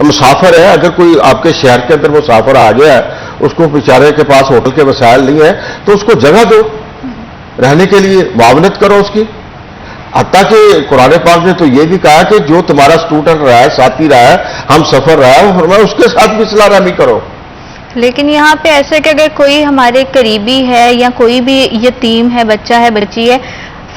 Speaker 4: مسافر ہے، اگر کوئی آپ کے شہر کے اندر مسافر آ گیا ہے، اس کو بیچارے کے پاس ہوٹل کے وسائل نہیں ہے تو اس کو جگہ دو رہنے کے لیے، معاونت کرو اس کی. حتیٰ کہ قرآن پاک نے تو یہ بھی کہا کہ جو تمہارا اسٹوڈنٹ رہا ہے، ساتھی رہا ہے، ہم سفر رہا ہے، وہ فرمایا اس کے ساتھ بھی صلہ رحمی کرو.
Speaker 2: لیکن یہاں پہ ایسے کہ اگر کوئی ہمارے قریبی ہے یا کوئی بھی یتیم ہے، بچہ ہے، بچی ہے،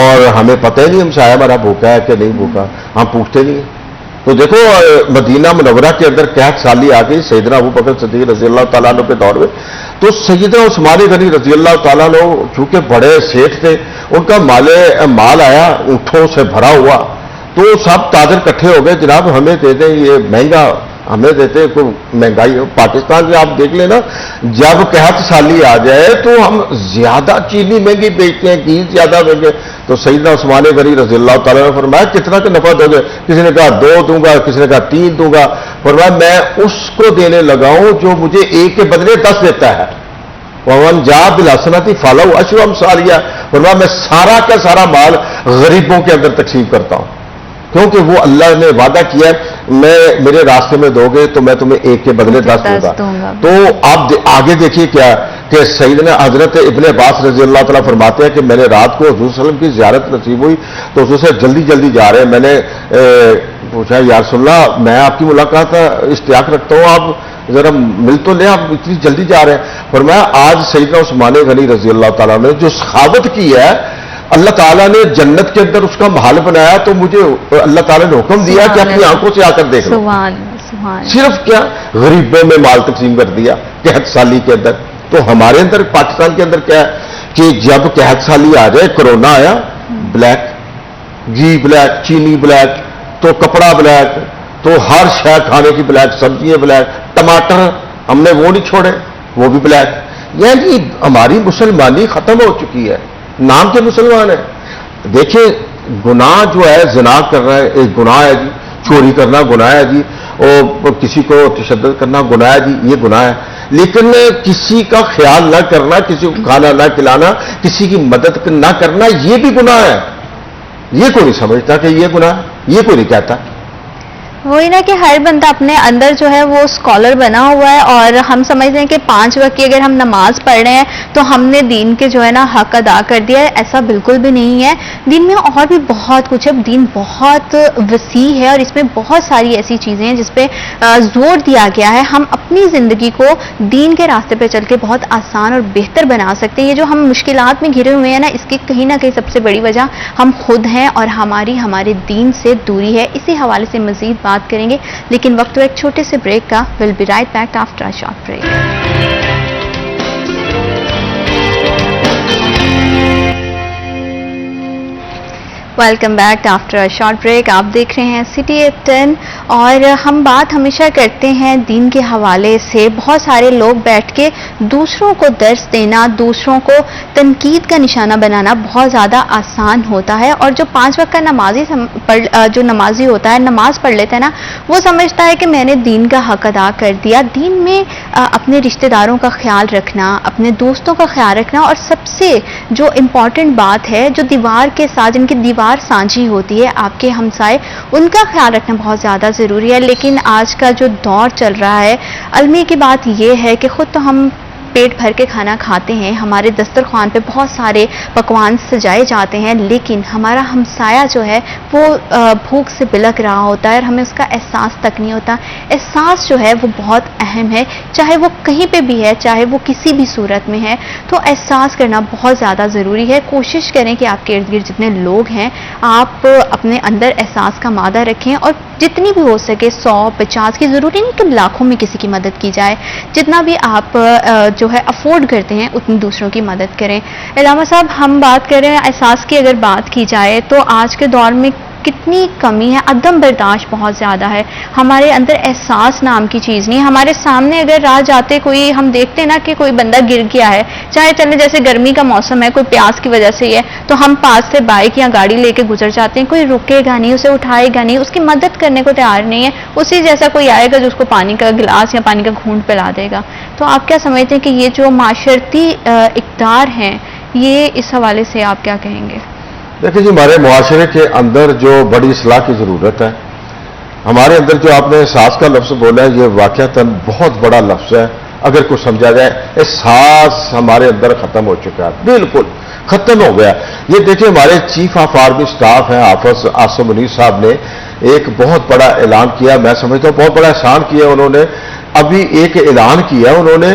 Speaker 4: اور ہمیں پتہ ہی نہیں ہم سایہ ہمارا بھوکا ہے کہ نہیں بھوکا، ہم پوچھتے نہیں ہیں۔ تو دیکھو مدینہ منورہ کے اندر 61 سالی آ گئی سیدنا ابو بکر صدیق رضی اللہ تعالیٰ عنہ کے دور میں، تو سیدنا عثمان غنی رضی اللہ تعالیٰ عنہ چونکہ بڑے سیٹھ تھے، ان کا مال آیا اونٹوں سے بھرا ہوا، تو سب تاجر اکٹھے ہو گئے، جناب ہمیں دے دیں، یہ مہنگا ہمیں دیتے ہیں، کوئی مہنگائی ہو۔ پاکستان میں آپ دیکھ لیں نا، جب 61 سالی آ جائے تو ہم زیادہ چینی مہنگی بیچتے ہیں، گھی زیادہ مہنگے۔ تو سیدنا عثمان غنی رضی اللہ تعالیٰ نے فرمایا کتنا کا نفع دو گے؟ کسی نے کہا 2 دوں گا، کسی نے کہا 3 دوں گا۔ فرمایا میں اس کو دینے لگا ہوں جو مجھے 1 کے بدلے 10 دیتا ہے۔ وَمَنْ جَاءَ بِالْحَسَنَةِ فَلَهُ عَشْرُ أَمْثَالِهَا۔ فرمایا میں سارا کا سارا مال غریبوں کے اندر تقسیم کرتا ہوں، کیونکہ وہ اللہ نے وعدہ کیا ہے میں میرے راستے میں دو گے تو میں تمہیں 1 کے بدلے 10 دوں گا۔ تو آپ آگے دیکھیے کیا کہ سیدنا حضرت ابن عباس رضی اللہ تعالیٰ فرماتے ہیں کہ میں نے رات کو حضور صلی اللہ علیہ وسلم کی زیارت نصیب ہوئی تو حضور سے جلدی جا رہے ہیں، میں نے پوچھا یا رسول اللہ میں آپ کی ملاقات کا اشتیاق رکھتا ہوں، آپ ذرا مل تو لیں، آپ اتنی جلدی جا رہے ہیں۔ فرمایا آج سیدنا عثمان غنی رضی اللہ تعالیٰ نے جو سخاوت کی ہے، اللہ تعالیٰ نے جنت کے اندر اس کا محل بنایا، تو مجھے اللہ تعالیٰ نے حکم دیا کہ اپنی آنکھوں سے آ کر دیکھ لو۔ صرف کیا غریبوں میں مال تقسیم کر دیا 61 سالی کے اندر۔ تو ہمارے اندر پاکستان کے اندر کیا ہے کہ جب 61 سالی آ جائے، کرونا آیا، بلیک گھی بلیک، چینی بلیک، تو کپڑا بلیک، تو ہر شے کھانے کی بلیک، سبزیاں بلیک، ٹماٹر ہم نے وہ نہیں چھوڑے وہ بھی بلیک۔ یعنی ہماری مسلمانی ختم ہو چکی ہے، نام کے مسلمان ہیں۔ دیکھیں گناہ جو ہے زنا کرنا ہے ایک گناہ ہے جی، چوری کرنا گناہ ہے جی، اور کسی کو تشدد کرنا گناہ ہے جی، یہ گناہ ہے۔ لیکن کسی کا خیال نہ کرنا، کسی کو کھانا نہ کھلانا، کسی کی مدد نہ کرنا، یہ بھی گناہ ہے۔ یہ کوئی نہیں سمجھتا کہ یہ گناہ ہے، یہ کوئی نہیں کہتا۔
Speaker 2: وہی نا کہ ہر بندہ اپنے اندر جو ہے وہ اسکالر بنا ہوا ہے، اور ہم سمجھتے ہیں کہ 5 وقت کی اگر ہم نماز پڑھ رہے ہیں تو ہم نے دین کے جو ہے نا حق ادا کر دیا ہے۔ ایسا بالکل بھی نہیں ہے، دین میں اور بھی بہت کچھ ہے، دین بہت وسیع ہے اور اس میں بہت ساری ایسی چیزیں ہیں جس پہ زور دیا گیا ہے۔ ہم اپنی زندگی کو دین کے راستے پہ چل کے بہت آسان اور بہتر بنا سکتے ہیں۔ یہ جو ہم مشکلات میں گھرے ہوئے ہیں نا، اس کی کہیں نہ کہیں سب سے بڑی وجہ ہم خود ہیں اور ہمارے دین سے دوری ہے۔ اسی حوالے سے مزید بات کریں گے، لیکن وقت ایک چھوٹے سے بریک کا۔ Will be right back after a short break. Welcome back after a short break. آپ دیکھ رہے ہیں سٹی ایٹ 10 اور ہم بات ہمیشہ کرتے ہیں دین کے حوالے سے۔ بہت سارے لوگ بیٹھ کے دوسروں کو درس دینا، دوسروں کو تنقید کا نشانہ بنانا بہت زیادہ آسان ہوتا ہے، اور جو 5 وقت کا جو نمازی ہوتا ہے، نماز پڑھ لیتا ہے نا، وہ سمجھتا ہے کہ میں نے دین کا حق ادا کر دیا۔ دین میں اپنے رشتہ داروں کا خیال رکھنا، اپنے دوستوں کا خیال رکھنا، اور سب سے جو امپورٹنٹ بات ہے، جو دیوار کے ساتھ جن کی دیوار سانجھی ہوتی ہے، آپ کے ہمسائے، ان کا خیال رکھنا بہت زیادہ ضروری ہے۔ لیکن آج کا جو دور چل رہا ہے، المیہ کی بات یہ ہے کہ خود تو ہم پیٹ بھر کے کھانا کھاتے ہیں، ہمارے دسترخوان پہ بہت سارے پکوان سجائے جاتے ہیں، لیکن ہمارا ہمسایہ جو ہے وہ بھوک سے بلک رہا ہوتا ہے اور ہمیں اس کا احساس تک نہیں ہوتا۔ احساس جو ہے وہ بہت اہم ہے، چاہے وہ کہیں پہ بھی ہے، چاہے وہ کسی بھی صورت میں ہے، تو احساس کرنا بہت زیادہ ضروری ہے۔ کوشش کریں کہ آپ کے ارد گرد جتنے لوگ ہیں، آپ اپنے اندر احساس کا مادہ رکھیں، اور جتنی بھی ہو سکے 100-50 کی، ضروری نہیں کہ لاکھوں میں کسی کی مدد کی جائے، جتنا بھی آپ جو ہے افورڈ کرتے ہیں اتنی دوسروں کی مدد کریں۔ علامہ صاحب، ہم بات کر رہے ہیں احساس کی، اگر بات کی جائے تو آج کے دور میں کتنی کمی ہے، عدم برداشت بہت زیادہ ہے، ہمارے اندر احساس نام کی چیز نہیں۔ ہمارے سامنے اگر راہ جاتے کوئی ہم دیکھتے ہیں نا کہ کوئی بندہ گر گیا ہے، چاہے چلے جیسے گرمی کا موسم ہے، کوئی پیاس کی وجہ سے ہی ہے، تو ہم پاس سے بائک یا گاڑی لے کے گزر جاتے ہیں، کوئی رکے گا نہیں، اسے اٹھائے گا نہیں، اس کی مدد کرنے کو تیار نہیں ہے، اسی جیسا کوئی آئے گا جو اس کو پانی کا گلاس یا پانی کا گھونٹ پلا دے گا۔ تو آپ کیا سمجھتے ہیں کہ یہ جو معاشرتی اقدار ہیں، یہ اس حوالے سے آپ کیا کہیں گے؟
Speaker 4: دیکھیں جی، ہمارے معاشرے کے اندر جو بڑی اصلاح کی ضرورت ہے، ہمارے اندر جو آپ نے احساس کا لفظ بولا ہے، یہ واقعتاً بہت بڑا لفظ ہے۔ اگر کچھ سمجھا جائے، احساس ہمارے اندر ختم ہو چکا ہے، بالکل ختم ہو گیا۔ یہ دیکھیں، ہمارے چیف آف آرمی سٹاف ہیں حافظ عاصم منیر صاحب نے ایک بہت بڑا اعلان کیا، میں سمجھتا ہوں بہت بڑا احسان کیا انہوں نے۔ ابھی ایک اعلان کیا انہوں نے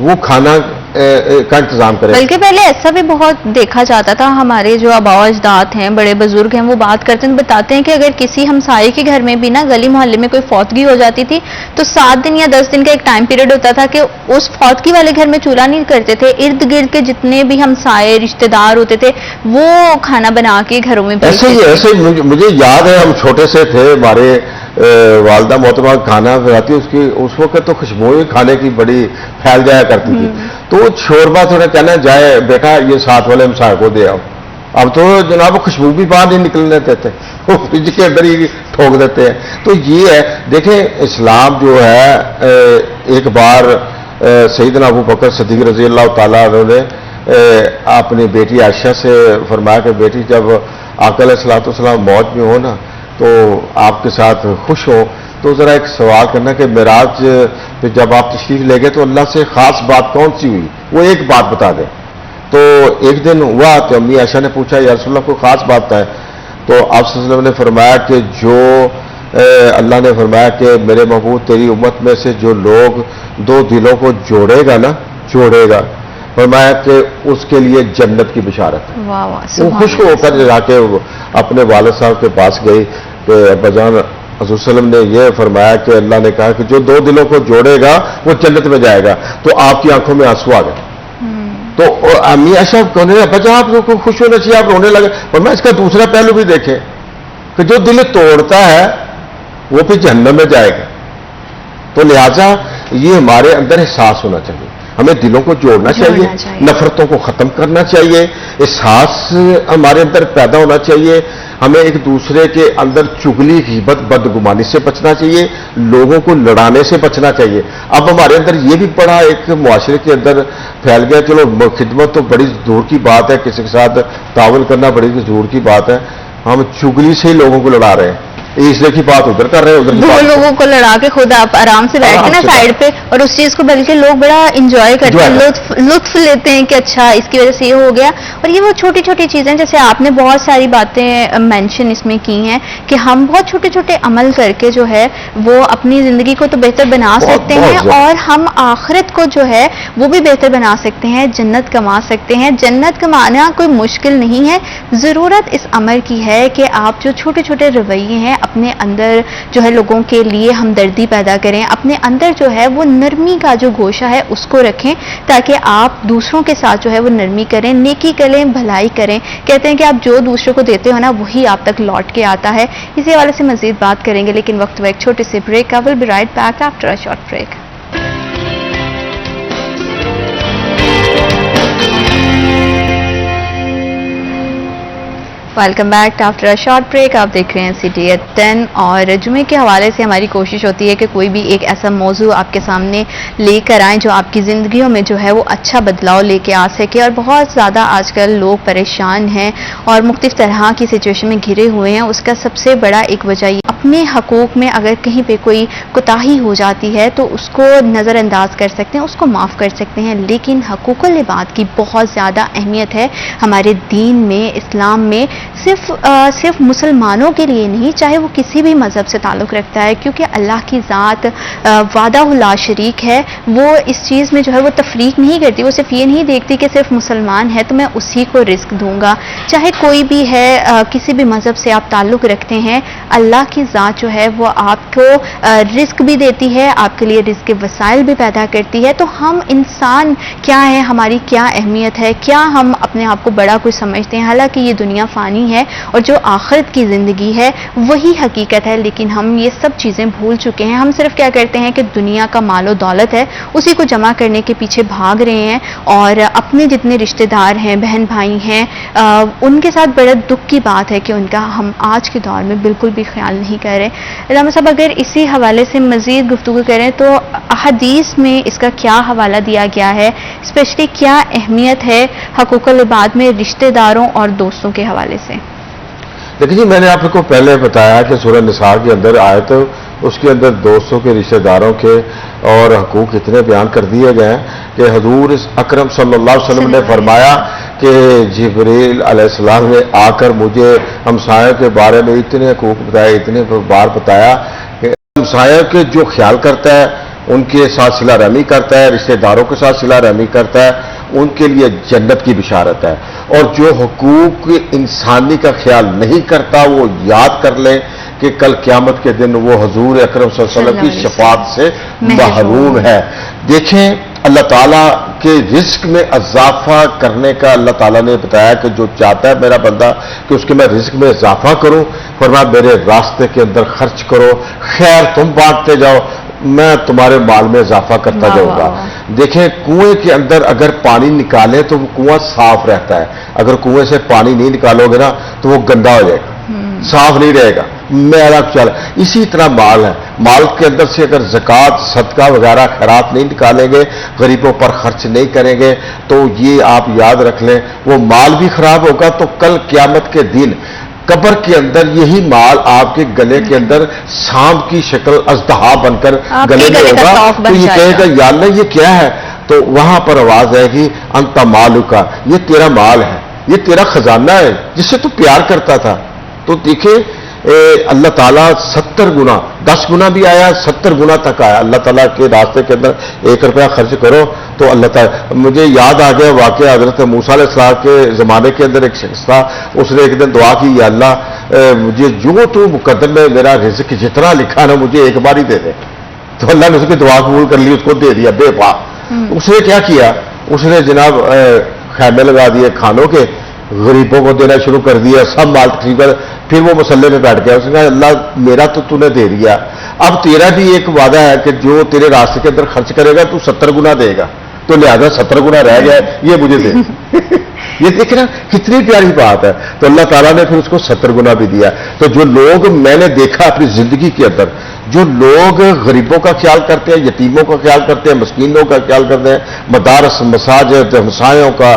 Speaker 4: وہ کھانا کا انتظام کرے.
Speaker 2: بلکہ پہلے ایسا بھی بہت دیکھا جاتا تھا، ہمارے جو آباء و اجداد ہیں، بڑے بزرگ ہیں، وہ بات کرتے ہیں، بتاتے ہیں کہ اگر کسی ہمسائے کے گھر میں بھی نا گلی محلے میں کوئی فوتگی ہو جاتی تھی تو 7 دن یا 10 دن کا ایک ٹائم پیریڈ ہوتا تھا کہ اس فوتگی والے گھر میں چولہا نہیں کرتے تھے، ارد گرد کے جتنے بھی ہمسائے رشتہ دار ہوتے تھے وہ کھانا بنا کے گھروں میں
Speaker 4: ایسے ہی مجھے یاد ہے، ہم چھوٹے سے تھے، ہمارے والدہ محترمہ کھانا بناتی، اس وقت تو خوشبو کھانے کی بڑی پھیل جایا کرتی تھی. تو شوربہ تھوڑا کہنا جائے بیٹا یہ ساتھ والے ہمسائے کو دے آؤ. اب تو جناب خوشبو بھی باہر نہیں نکلنے دیتے، وہ فریج کے اندر ہی ٹھوک دیتے ہیں. تو یہ ہے، دیکھیں اسلام جو ہے ایک بار سیدنا ابو بکر صدیق رضی اللہ تعالیٰ عنہ نے اپنی بیٹی عائشہ سے فرمایا کہ بیٹی جب آقا علیہ الصلوۃ والسلام موت میں ہو نا تو آپ کے ساتھ خوش ہو تو ذرا ایک سوال کرنا کہ معراج پہ جب آپ تشریف لے گئے تو اللہ سے خاص بات کون سی ہوئی، وہ ایک بات بتا دیں. تو ایک دن ہوا تو امی عائشہ نے پوچھا یا رسول اللہ کو خاص بات ہے، تو آپ صلی اللہ علیہ وسلم نے فرمایا کہ جو اللہ نے فرمایا کہ میرے محبوب تیری امت میں سے جو لوگ 2 دلوں کو جوڑے گا فرمایا کہ اس کے لیے جنت کی بشارت ہے. وہ خوش ہو کر جا کے اپنے والد صاحب کے پاس گئی کہ ابا جان حضور صلی اللہ علیہ وسلم نے یہ فرمایا کہ اللہ نے کہا کہ جو 2 دلوں کو جوڑے گا وہ جنت میں جائے گا. تو آپ کی آنکھوں میں آنسو آ گئے. تو امی عائشہ کہنے لگے ابا جان آپ کو خوش ہونا چاہیے، آپ رونے لگے. اور میں اس کا دوسرا پہلو بھی دیکھیں کہ جو دل توڑتا ہے وہ پھر جہنم میں جائے گا. تو لہذا یہ ہمارے اندر احساس ہونا چاہیے، ہمیں دلوں کو جوڑنا چاہیے، نفرتوں کو ختم کرنا چاہیے، احساس ہمارے اندر پیدا ہونا چاہیے. ہمیں ایک دوسرے کے اندر چغلی، غیبت، بدگمانی سے بچنا چاہیے، لوگوں کو لڑانے سے بچنا چاہیے. اب ہمارے اندر یہ بھی بڑا ایک معاشرے کے اندر پھیل گیا، چلو خدمت تو بڑی دور کی بات ہے، کسی کے ساتھ تعاون کرنا بڑی دور کی بات ہے، ہم چغلی سے ہی لوگوں کو لڑا رہے ہیں. اس کی بات ادھر کر رہے ہیں، ادھر
Speaker 2: دو لوگوں کو لڑا کے خود آپ آرام سے بیٹھ کے نا سائڈ پہ، اور اس چیز کو بلکہ لوگ بڑا انجوائے کرتے ہیں، لطف لیتے ہیں کہ اچھا اس کی وجہ سے یہ ہو گیا. اور یہ وہ چھوٹی چھوٹی چیزیں، جیسے آپ نے بہت ساری باتیں مینشن اس میں کی ہیں کہ ہم بہت چھوٹے چھوٹے عمل کر کے جو ہے وہ اپنی زندگی کو تو بہتر بنا سکتے ہیں، اور ہم آخرت کو جو ہے وہ بھی بہتر بنا سکتے ہیں، جنت کما سکتے ہیں. جنت کمانا کوئی مشکل نہیں ہے، ضرورت اس عمل کی ہے کہ آپ جو چھوٹے چھوٹے رویے ہیں اپنے اندر جو ہے لوگوں کے لیے ہمدردی پیدا کریں، اپنے اندر جو ہے وہ نرمی کا جو گوشہ ہے اس کو رکھیں تاکہ آپ دوسروں کے ساتھ جو ہے وہ نرمی کریں، نیکی کریں، بھلائی کریں. کہتے ہیں کہ آپ جو دوسروں کو دیتے ہو نا وہی آپ تک لوٹ کے آتا ہے. اسی حوالے سے مزید بات کریں گے، لیکن وقت ایک چھوٹے سے بریک کا. Will be right back after a short break. Welcome back after a short break. آپ دیکھ رہے ہیں سٹی ایٹ 10، اور جمعے کے حوالے سے ہماری کوشش ہوتی ہے کہ کوئی بھی ایک ایسا موضوع آپ کے سامنے لے کر آئیں جو آپ کی زندگیوں میں جو ہے وہ اچھا بدلاؤ لے کے آ سکے. اور بہت زیادہ آج کل لوگ پریشان ہیں اور مختلف طرح کی سچویشن میں گھرے ہوئے ہیں. اس کا سب سے بڑا ایک وجہ یہ اپنے حقوق میں اگر کہیں پہ کوئی کوتاہی ہو جاتی ہے تو اس کو نظر انداز کر سکتے ہیں، اس کو معاف کر سکتے ہیں، لیکن حقوق العباد کی بہت زیادہ اہمیت ہے ہمارے دین میں، اسلام میں. صرف مسلمانوں کے لیے نہیں، چاہے وہ کسی بھی مذہب سے تعلق رکھتا ہے، کیونکہ اللہ کی ذات وحدہ لا شریک ہے. وہ اس چیز میں جو ہے وہ تفریق نہیں کرتی. وہ صرف یہ نہیں دیکھتی کہ صرف مسلمان ہے تو میں اسی کو رزق دوں گا. چاہے کوئی بھی ہے، کسی بھی مذہب سے آپ تعلق رکھتے ہیں، اللہ کی ذات جو ہے وہ آپ کو رزق بھی دیتی ہے، آپ کے لیے رزق کے وسائل بھی پیدا کرتی ہے. تو ہم انسان کیا ہے، ہماری کیا اہمیت ہے، کیا ہم اپنے آپ کو بڑا کچھ سمجھتے ہیں؟ حالانکہ یہ دنیا فانی ہے اور جو آخرت کی زندگی ہے وہی حقیقت ہے، لیکن ہم یہ سب چیزیں بھول چکے ہیں. ہم صرف کیا کرتے ہیں کہ دنیا کا مال و دولت ہے اسی کو جمع کرنے کے پیچھے بھاگ رہے ہیں، اور اپنے جتنے رشتہ دار ہیں، بہن بھائی ہیں، ان کے ساتھ بڑا دکھ کی بات ہے کہ ان کا ہم آج کے دور میں بالکل بھی خیال نہیں کر رہے. علامہ صاحب اگر اسی حوالے سے مزید گفتگو کریں تو احادیث میں اس کا کیا حوالہ دیا گیا ہے، اسپیشلی کیا اہمیت ہے حقوق العباد میں رشتہ داروں اور دوستوں کے حوالے سے؟
Speaker 4: دیکھیں جی، میں نے آپ کو پہلے بتایا کہ سورہ نساء کے اندر آئے تو اس کے اندر دوستوں کے، رشتہ داروں کے اور حقوق اتنے بیان کر دیے گئے ہیں کہ حضور اکرم صلی اللہ علیہ وسلم نے فرمایا کہ جبریل علیہ السلام نے آ کر مجھے ہمسایوں کے بارے میں اتنے حقوق بتائے، اتنے بار بتایا کہ ہمسایوں کے جو خیال کرتا ہے ان کے ساتھ صلہ رحمی کرتا ہے، رشتہ داروں کے ساتھ صلہ رحمی کرتا ہے، ان کے لیے جنت کی بشارت ہے. اور جو حقوق انسانی کا خیال نہیں کرتا وہ یاد کر لے کہ کل قیامت کے دن وہ حضور اکرم صلی اللہ علیہ وسلم کی شفاعت سے محروم ہے. دیکھیں اللہ تعالیٰ کے رزق میں اضافہ کرنے کا اللہ تعالیٰ نے بتایا کہ جو چاہتا ہے میرا بندہ کہ اس کے میں رزق میں اضافہ کروں، فرمایا میرے راستے کے اندر خرچ کرو، خیر تم بانٹتے جاؤ، میں تمہارے مال میں اضافہ کرتا جاؤں گا. دیکھیں کنویں کے اندر اگر پانی نکالے تو وہ کنواں صاف رہتا ہے، اگر کنویں سے پانی نہیں نکالو گے نا تو وہ گندا ہو جائے گا، صاف نہیں رہے گا، میرا چل. اسی طرح مال ہے، مال کے اندر سے اگر زکوٰۃ صدقہ وغیرہ خیرات نہیں نکالیں گے، غریبوں پر خرچ نہیں کریں گے تو یہ آپ یاد رکھ لیں وہ مال بھی خراب ہوگا. تو کل قیامت کے دن قبر کے اندر یہی مال آپ کے گلے کے اندر سانپ کی شکل اژدہا بن کر گلے میں ہوگا. تو یہ کہے گا یا اللہ یہ کیا ہے؟ تو وہاں پر آواز آئے گی انت مالک، یہ تیرا مال ہے، یہ تیرا خزانہ ہے جس سے تو پیار کرتا تھا. تو دیکھیں اللہ تعالیٰ 70 گنا، 10 گنا بھی آیا، 70 گنا تک آیا. اللہ تعالیٰ کے راستے کے اندر 1 روپیہ خرچ کرو تو اللہ تعالیٰ. مجھے یاد آ گیا واقعہ حضرت موسیٰ علیہ السلام کے زمانے کے اندر ایک شخص تھا، اس نے ایک دن دعا کی یا اللہ مجھے جو تو مقدر میں میرا رزق جتنا لکھا نا مجھے ایک بار ہی دے دے. تو اللہ نے اس کی دعا قبول کر لی، اس کو دے دیا بے پا. اس نے کیا کیا؟ اس نے جناب خیمے لگا دیے کھانوں کے، غریبوں کو دینا شروع کر دیا، سب مال تقسیم کر. پھر وہ مسلح میں بیٹھ گیا، اس نے کہا اللہ میرا تو نے دے دیا، اب تیرا بھی ایک وعدہ ہے کہ جو تیرے راستے کے اندر خرچ کرے گا تو 70 گنا دے گا، تو لہذا 70 گنا رہ گیا یہ مجھے دے. یہ دیکھنا کتنی پیاری بات ہے. تو اللہ تعالیٰ نے پھر اس کو 70 گنا بھی دیا. تو جو لوگ میں نے دیکھا اپنی زندگی کے اندر، جو لوگ غریبوں کا خیال کرتے ہیں، یتیموں کا خیال کرتے ہیں، مسکینوں کا خیال کرتے ہیں، مدارس مساجد ہمسایوں کا،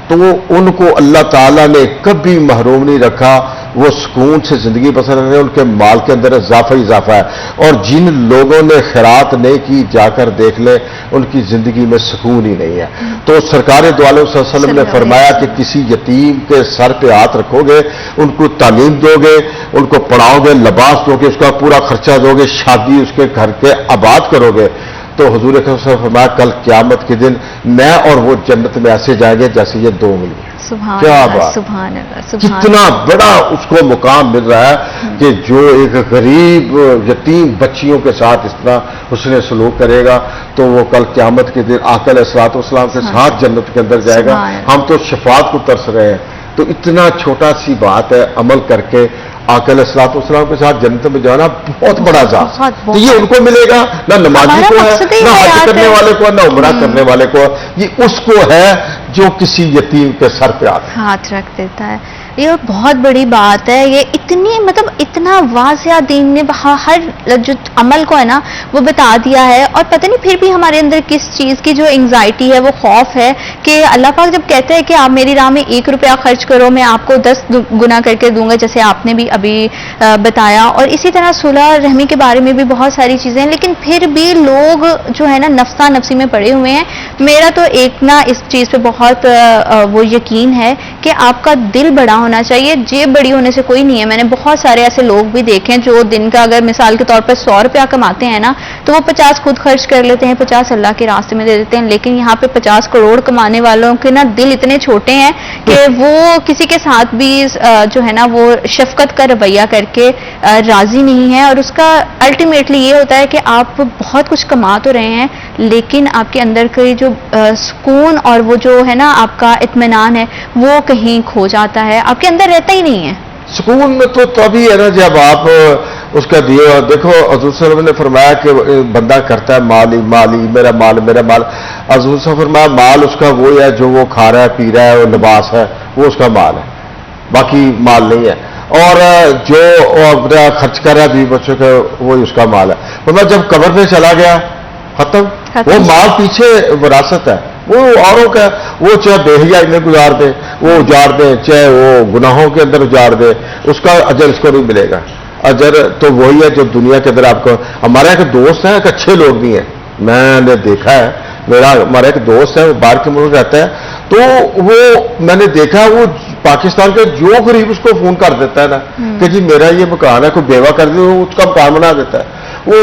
Speaker 4: تو ان کو اللہ تعالیٰ نے کبھی محروم نہیں رکھا. وہ سکون سے زندگی بسر رہے ہیں، ان کے مال کے اندر اضافہ ہی اضافہ ہے. اور جن لوگوں نے خیرات نہیں کی جا کر دیکھ لیں ان کی زندگی میں سکون ہی نہیں ہے. تو سرکار دو عالم صلی اللہ علیہ وسلم نے فرمایا کہ کسی یتیم کے سر پہ ہاتھ رکھو گے، ان کو تعلیم دو گے، ان کو پڑھاؤ گے، لباس دو گے، اس کا پورا خرچہ دو گے، شادی اس کے گھر کے آباد کرو گے، تو حضور اکرم صلی اللہ علیہ وسلم فرمایا کل قیامت کے دن میں اور وہ جنت میں ایسے جائیں گے جیسے یہ دو ملی. کیا بات، کتنا بڑا اس کو مقام مل رہا ہے کہ جو ایک غریب یتیم بچیوں کے ساتھ اس طرح حسن سلوک کرے گا تو وہ کل قیامت کے دن آقا علیہ الصلوۃ والسلام کے ساتھ جنت کے اندر جائے گا. ہم تو شفاعت کو ترس رہے ہیں. تو اتنا چھوٹا سی بات ہے، عمل کر کے آقا علیہ الصلوۃ والسلام کے ساتھ جنت میں جانا بہت بڑا ذات. تو یہ ان کو ملے گا، نہ نمازی کو ہے، نہ حج کرنے والے کو ہے، نہ عمرہ کرنے والے کو ہے. یہ اس کو ہے جو کسی یتیم کے سر پہ
Speaker 2: ہاتھ رکھ دیتا ہے. یہ بہت بڑی بات ہے. یہ اتنی مطلب اتنا واضح دین نے ہر جو عمل کو ہے نا وہ بتا دیا ہے. اور پتہ نہیں پھر بھی ہمارے اندر کس چیز کی جو انگزائٹی ہے، وہ خوف ہے کہ اللہ پاک جب کہتا ہے کہ آپ میری راہ میں 1 روپیہ خرچ کرو میں آپ کو 10 گنا کر کے دوں گا، جیسے آپ نے بھی ابھی بتایا. اور اسی طرح صلح رحمی کے بارے میں بھی بہت ساری چیزیں ہیں، لیکن پھر بھی لوگ جو ہے نا نفسا نفسی میں پڑے ہوئے ہیں. میرا تو ایک نا اس چیز پہ بہت وہ یقین ہے کہ آپ کا دل بڑا ہونا چاہیے، جیب بڑی ہونے سے کوئی نہیں ہے. میں نے بہت سارے ایسے لوگ بھی دیکھے ہیں جو دن کا اگر مثال کے طور پر 100 روپیہ کماتے ہیں نا تو وہ 50 خود خرچ کر لیتے ہیں، 50 اللہ کے راستے میں دے دیتے ہیں. لیکن یہاں پہ 50 کروڑ کمانے والوں کے نا دل اتنے چھوٹے ہیں کہ وہ کسی کے ساتھ بھی جو ہے نا وہ شفقت کا رویہ کر کے راضی نہیں ہے. اور اس کا الٹیمیٹلی یہ ہوتا ہے کہ آپ بہت کچھ کما تو رہے ہیں لیکن آپ کے اندر کی جو سکون اور وہ جو ہے نا آپ کا اطمینان ہے وہ کہیں کھو جاتا ہے، آپ کے اندر رہتا ہی نہیں ہے.
Speaker 4: سکون میں تو تبھی ہے نا جب آپ اس کا دیے. اور دیکھو حضور صلی اللہ علیہ وسلم نے فرمایا کہ بندہ کرتا ہے مالی مالی میرا مال میرا مال. حضور صلی اللہ علیہ وسلم فرمایا مال اس کا وہی ہے جو وہ کھا رہا ہے پی رہا ہے اور لباس ہے وہ اس کا مال ہے، باقی مال نہیں ہے. اور جو اپنا خرچ کر رہا ہے بیوی بچوں کا وہی اس کا مال ہے. فرمایا جب قبر پہ چلا گیا ختم. وہ مال پیچھے وراثت ہے، وہ اوروں کا، وہ چاہے بے حیائی میں گزار دے وہ اجاڑ دے، چاہے وہ گناہوں کے اندر اجاڑ دے، اس کا اجر اس کو نہیں ملے گا. اجر تو وہی ہے جو دنیا کے اندر آپ کو. ہمارا ایک دوست ہے، ایک اچھے لوگ بھی ہیں، میں نے دیکھا ہے، ہمارا ایک دوست ہے وہ باہر کے ملک رہتا ہے. تو وہ میں نے دیکھا وہ پاکستان کے جو غریب اس کو فون کر دیتا ہے نا کہ جی میرا یہ مکان ہے، کوئی بیوہ کر دے اس کا مکان بنا دیتا ہے. وہ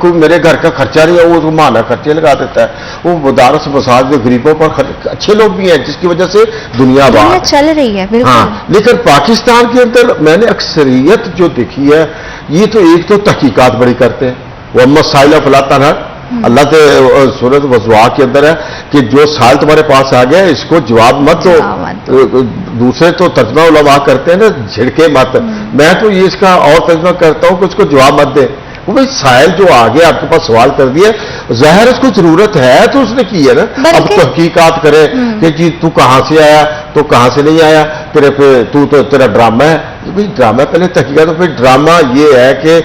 Speaker 4: کوئی میرے گھر کا خرچہ نہیں ہے وہ اس کو ماہانہ خرچے لگا دیتا ہے. وہ مدارس مساج میں غریبوں پر اچھے لوگ بھی ہیں جس کی وجہ سے دنیا بات
Speaker 2: چل رہی ہے. بالکل.
Speaker 4: ہاں لیکن پاکستان کے اندر میں نے اکثریت جو دیکھی ہے یہ تو ایک تو تحقیقات بڑی کرتے ہیں. وہ مسائل فلا تنہر اللہ کے سورۃ وضوح کے اندر ہے کہ جو سائل تمہارے پاس آ گیا اس کو جواب مت دو. دوسرے تو ترجمہ علماء کرتے ہیں نا جھڑکے مت. میں تو یہ اس کا اور ترجمہ کرتا ہوں کہ اس کو جواب مت دے. وہ بھائی سائل جو آ گیا آپ کے پاس سوال کر دیا ظاہر اس کو ضرورت ہے تو اس نے کی ہے نا. اب تحقیقات کرے کہ جی تو کہاں سے آیا تو کہاں سے نہیں آیا تو تیرا ڈرامہ ہے. بھائی ڈرامہ پہلے تحقیقات. تو پھر ڈرامہ یہ ہے کہ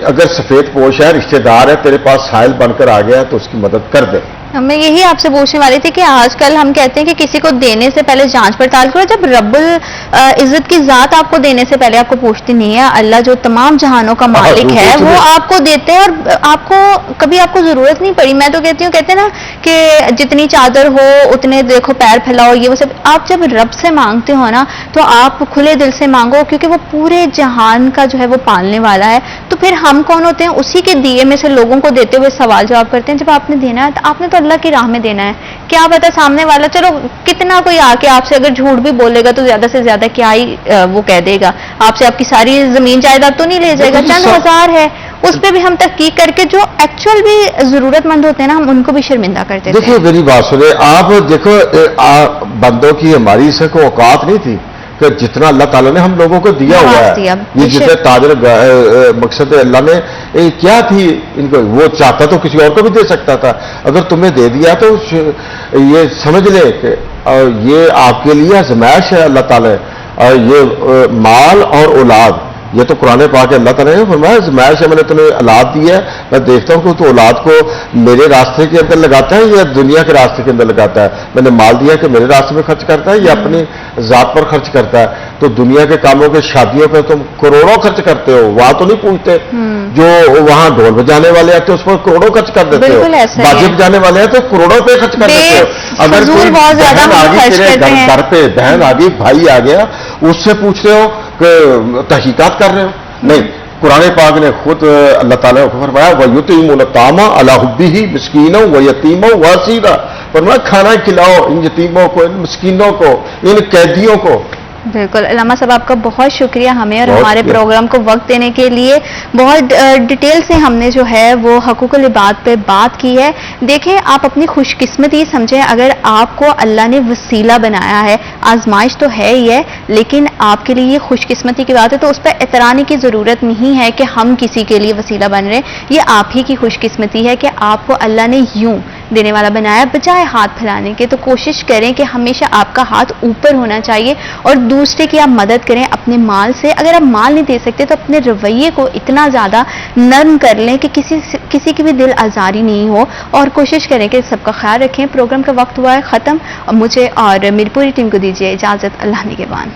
Speaker 4: اگر سفید پوش ہے رشتہ دار ہے تیرے پاس سائل بن کر آ گیا تو اس کی مدد کر دے.
Speaker 2: میں یہی آپ سے پوچھنے والی تھی کہ آج کل ہم کہتے ہیں کہ کسی کو دینے سے پہلے جانچ پڑتال کرو. جب رب العزت کی ذات آپ کو دینے سے پہلے آپ کو پوچھتی نہیں ہے, اللہ جو تمام جہانوں کا مالک ہے وہ آپ کو دیتے ہیں اور آپ کو کبھی آپ کو ضرورت نہیں پڑی. میں تو کہتی ہوں کہتے ہیں نا کہ جتنی چادر ہو اتنے دیکھو پیر پھیلاؤ یہ وہ سب. آپ جب رب سے مانگتے ہو نا تو آپ کھلے دل سے مانگو کیونکہ وہ پورے جہان کا جو ہے وہ پالنے والا ہے. تو پھر ہم کون ہوتے ہیں اسی کے دیے میں سے لوگوں کو دیتے ہوئے سوال جواب کرتے ہیں. جب آپ نے دینا ہے تو آپ نے تو اللہ کی راہ میں دینا ہے. کیا پتا سامنے والا چلو کتنا کوئی آ کے آپ سے اگر جھوٹ بھی بولے گا تو زیادہ سے زیادہ کیا ہی وہ کہہ دے گا آپ سے. آپ کی ساری زمین جائیداد تو نہیں لے جائے گا, چند ہزار ہے اس پہ بھی ہم تحقیق کر کے جو ایکچوئل بھی ضرورت مند ہوتے ہیں نا ہم ان کو بھی شرمندہ کرتے ہیں.
Speaker 4: دیکھیے میری بات سنیں آپ دیکھو بندوں کی ہماری سے کوئی اوقات نہیں تھی کہ جتنا اللہ تعالیٰ نے ہم لوگوں کو دیا ہوا ہے. یہ جتنے تاجر مقصد اللہ نے کیا تھی ان کو وہ چاہتا تو کسی اور کو بھی دے سکتا تھا. اگر تمہیں دے دیا تو یہ سمجھ لے کہ یہ آپ کے لیے آزمائش ہے. اللہ تعالیٰ یہ مال اور اولاد یہ تو قرآن پاک اللہ تعالیٰ نے فرمایا آزمائش ہے. میں نے تمہیں اولاد دی ہے میں دیکھتا ہوں کہ تو اولاد کو میرے راستے کے اندر لگاتا ہے یا دنیا کے راستے کے اندر لگاتا ہے. میں نے مال دیا کہ میرے راستے میں خرچ کرتا ہے یا اپنی ذات پر خرچ کرتا ہے. تو دنیا کے کاموں کے شادیوں پہ تم کروڑوں خرچ کرتے ہو وہاں تو نہیں پوچھتے. جو وہاں ڈھول بجانے والے آتے ہیں اس پر کروڑوں خرچ کر دیتے ہو. باجے بجانے والے ہیں تو کروڑوں پہ خرچ کر دیتے ہو. اگر کوئی بہن آ گئی تیرے گھر پہ بہن آ گئی بھائی آ گیا اس سے پوچھ رہے ہو کہ تحقیقات کر رہے ہو. نہیں قرآن پاک نے خود اللہ تعالیٰ کو فرمایا وَيُطْعِمُ الْيَتَامَ عَلَىٰ حُبِّهِ مِسْكِينًا وَيَتِيمًا وَأَسِيرًا. فرمایا کھانا کھلاؤ ان یتیموں کو ان مسکینوں کو ان قیدیوں کو.
Speaker 2: بالکل. علامہ صاحب آپ کا بہت شکریہ ہمیں اور ہمارے پروگرام کو وقت دینے کے لیے. بہت ڈیٹیل سے ہم نے جو ہے وہ حقوق العباد پہ بات کی ہے. دیکھیں آپ اپنی خوش قسمتی سمجھیں اگر آپ کو اللہ نے وسیلہ بنایا ہے. آزمائش تو ہے ہی ہے لیکن آپ کے لیے یہ خوش قسمتی کی بات ہے تو اس پہ اعتراض کی ضرورت نہیں ہے کہ ہم کسی کے لیے وسیلہ بن رہے ہیں. یہ آپ ہی کی خوش قسمتی ہے کہ آپ کو اللہ نے یوں دینے والا بنایا بجائے ہاتھ پھیلانے کے. تو کوشش کریں کہ ہمیشہ آپ کا ہاتھ اوپر ہونا چاہیے اور دوسرے کی آپ مدد کریں اپنے مال سے. اگر آپ مال نہیں دے سکتے تو اپنے رویے کو اتنا زیادہ نرم کر لیں کہ کسی کی بھی دل آزاری نہیں ہو اور کوشش کریں کہ سب کا خیال رکھیں. پروگرام کا وقت ہوا ہے ختم. مجھے اور میری پوری ٹیم کو دیجیے اجازت. اللہ نگہبان.